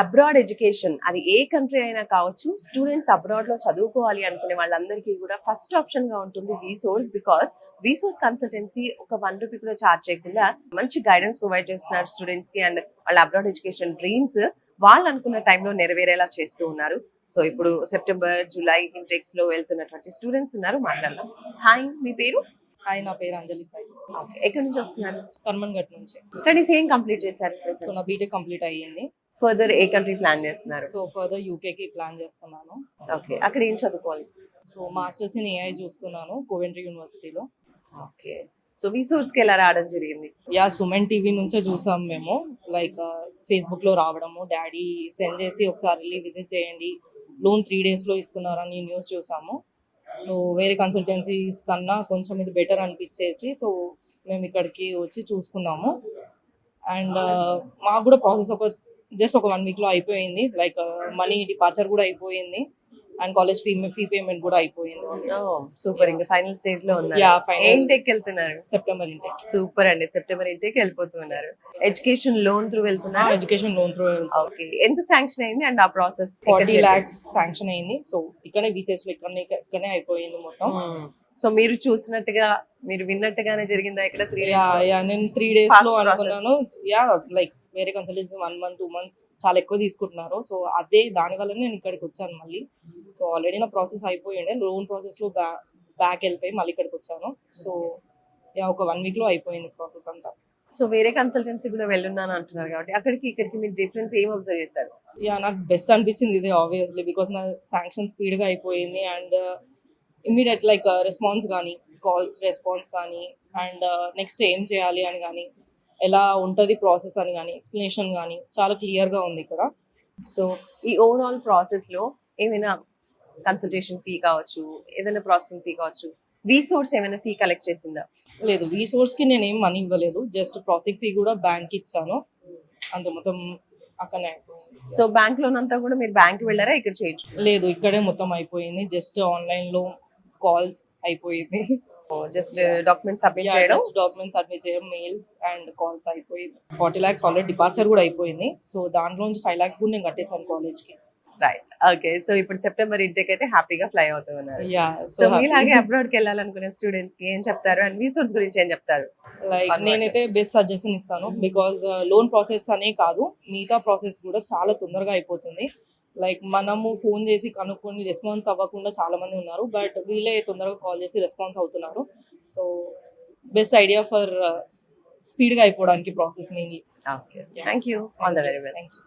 Abroad education అది ఏ country అయినా కావచ్చు, స్టూడెంట్స్ అబ్రాడ్ లో చదువుకోవాలి అనుకునే వాళ్ళందరికీ కూడా ఫస్ట్ ఆప్షన్ గా ఉంటుంది విసోర్స్. బికాస్ విసోర్స్ కన్సల్టెన్సీ ఒక ₹1 కూడా ఛార్జ్ చేయకుండా మంచి గైడెన్స్ ప్రొవైడ్ చేస్తున్నారు స్టూడెంట్స్ కి. అండ్ వాళ్ళ అబ్రాడ్ ఎడ్యుకేషన్ డ్రీమ్స్ వాళ్ళు అనుకున్న టైంలో నెరవేరేలా చేస్తూ ఉన్నారు. సో ఇప్పుడు సెప్టెంబర్, జూలై ఇంటెక్స్ లో వెళ్తున్నటువంటి స్టూడెంట్స్ ఉన్నారు, మాట్లాడదాం. హాయ్, మీ పేరు? హాయ్, నా పేరు అంజలి సాయి. ఓకే, ఎక్కడి నుంచి వస్తున్నారు? కర్మన్ఘట్ నుంచి. స్టడీస్ ఏం కంప్లీట్ చేశారు? సో నా బీటెక్ కంప్లీట్ అయ్యింది. ఫర్దర్ ఏ కంట్రీ ప్లాన్ చేస్తున్నారు? సో ఫర్దర్ యూకేకి ప్లాన్ చేస్తున్నాను. ఓకే, అక్కడ ఏం చదువుకోవాలి? సో మాస్టర్స్ ఇన్ ఏఐ చూస్తున్నాను కోవెంట్రీ యూనివర్సిటీలో. ఓకే, సో విసోర్స్ కి ఎలా రావడం జరిగింది? యా, సుమన్ టీవీ నుంచే చూసాం మేము. లైక్ ఫేస్బుక్లో రావడము, డాడీ సెండ్ చేసి ఒకసారి వెళ్ళి విజిట్ చేయండి, లోన్ 3 days లో ఇస్తున్నారని న్యూస్ చూసాము. సో వేరే కన్సల్టెన్సీస్ కన్నా కొంచెం ఇది బెటర్ అనిపించేసి సో మేము ఇక్కడికి వచ్చి చూసుకున్నాము. అండ్ మాకు కూడా ప్రాసెస్ జస్ట్ ఒక 1 week లో అయిపోయింది. లైక్ మనీ డిపార్చర్ కూడా అయిపోయింది అండ్ కాలేజ్ ఫీ పేమెంట్ కూడా అయిపోయింది. సూపర్, ఇంకా ఫైనల్ స్టేజ్ లో ఉన్నారు. యా, ఫైనల్ ఇంటెక్ వెళ్తున్నారు? September intake. సూపర్ అండి, సెప్టెంబర్ ఇంటెక్ వెళ్ళిపోతున్నారు. ఎడ్యుకేషన్ లోన్ త్రూ వెళ్తున్నారు? Education loan through. ఓకే, ఎంత శాంక్షన్ అయింది అండ్ ఆ ప్రాసెస్? 40 lakhs శాంక్షన్ అయింది. సో ఇక్కడనే బీసీఎస్ లో ఇక్కడనే అయిపోయింది మొత్తం. సో మీరు చూసినట్టుగా, మీరు విన్నట్టుగానే జరిగిందా ఇక్కడ? 3 days? యా, నేను 3 days లో అనుకున్నాను. యా, లైక్ వేరే కన్సల్టెన్సీ 1 month 2 months చాలా ఎక్కువ తీసుకుంటున్నారు. సో అదే దాని వల్ల నేను ఇక్కడికి వచ్చాను మళ్ళీ. సో ఆల్రెడీ నా ప్రాసెస్ అయిపోయిండే, లోన్ ప్రాసెస్ లో బ్యాక్ వెళ్ళిపోయి మళ్ళీ ఇక్కడికి వచ్చాను. సో యా, ఒక 1 week లో అయిపోయింది ప్రాసెస్ అంతా. సో వేరే కన్సల్టెన్సీ కూడా వెళ్ళున్నాను అంటున్నారు కాబట్టి అక్కడికి ఇక్కడికి మీరు డిఫరెన్స్ ఏం అబ్జర్వ్ చేశారు? యా, నాకు బెస్ట్ అనిపించింది ఇదే ఆబ్వియస్లీ. బికాస్ నా శాంక్షన్ స్పీడ్గా అయిపోయింది అండ్ ఇమ్మీడియట్ లైక్ రెస్పాన్స్ కానీ, కాల్స్ రెస్పాన్స్ కానీ, అండ్ నెక్స్ట్ ఏం చేయాలి అని కానీ, ఎలా ఉంటుంది ప్రాసెస్ అని కానీ, ఎక్స్ప్లెనేషన్ కానీ చాలా క్లియర్గా ఉంది ఇక్కడ. సో ఈ ఓవరాల్ ప్రాసెస్ లో ఏమైనా కన్సల్టేషన్ ఫీ కావచ్చు, ఏదైనా ప్రాసెసింగ్ ఫీ కావచ్చు, విసోర్స్ ఏమైనా ఫీ కలెక్ట్ చేసిందా? లేదు, విసోర్స్కి నేను ఏం మనీ ఇవ్వలేదు. జస్ట్ ప్రాసెసింగ్ ఫీ కూడా బ్యాంక్ ఇచ్చాను, అంత మొత్తం అక్కడనే అయిపోయింది. సో బ్యాంక్ లోన్ అంతా కూడా మీరు బ్యాంక్ వెళ్ళారా, ఇక్కడ చేయొచ్చు? లేదు, ఇక్కడే మొత్తం అయిపోయింది. జస్ట్ ఆన్లైన్లో కాల్స్ అయిపోయింది. జస్ట్ డాక్యుమెంట్ సబ్మిట్ చేయడం, మెయిల్స్ అండ్ కాల్స్ అయిపోయింది. 40 lakhs ఆల్రెడీ డిపార్చర్ కూడా అయిపోయింది. సో దాంట్లోంచి 5 lakhs కూడా నేను కట్టేసాను కాలేజ్కి. రైట్. ఓకే, సో ఇప్పుడు సెప్టెంబర్ ఇంటెక్ అయితే హ్యాపీగా ఫ్లై అవుతూ ఉన్నారు. యా, సో మీలాగే అబ్రాడ్ కి వెళ్ళాలనుకునే స్టూడెంట్స్ కి ఏం చెప్తారు అండ్ విసోర్స్ గురించి ఏం చెప్తారు? లైక్ నేనైతే బెస్ట్ సజెషన్ ఇస్తాను. బికాజ్ లోన్ ప్రాసెస్ అనే కాదు, మిగతా ప్రాసెస్ కూడా చాలా తొందరగా అయిపోతుంది. లైక్ మనము ఫోన్ చేసి కనుక్కొని రెస్పాన్స్ అవ్వకుండా చాలా మంది ఉన్నారు, బట్ వీళ్ళే తొందరగా కాల్ చేసి రెస్పాన్స్ అవుతున్నారు. సో బెస్ట్ ఐడియా ఫర్ స్పీడ్గా అయిపోవడానికి process mainly. Okay, thank you, all the very best.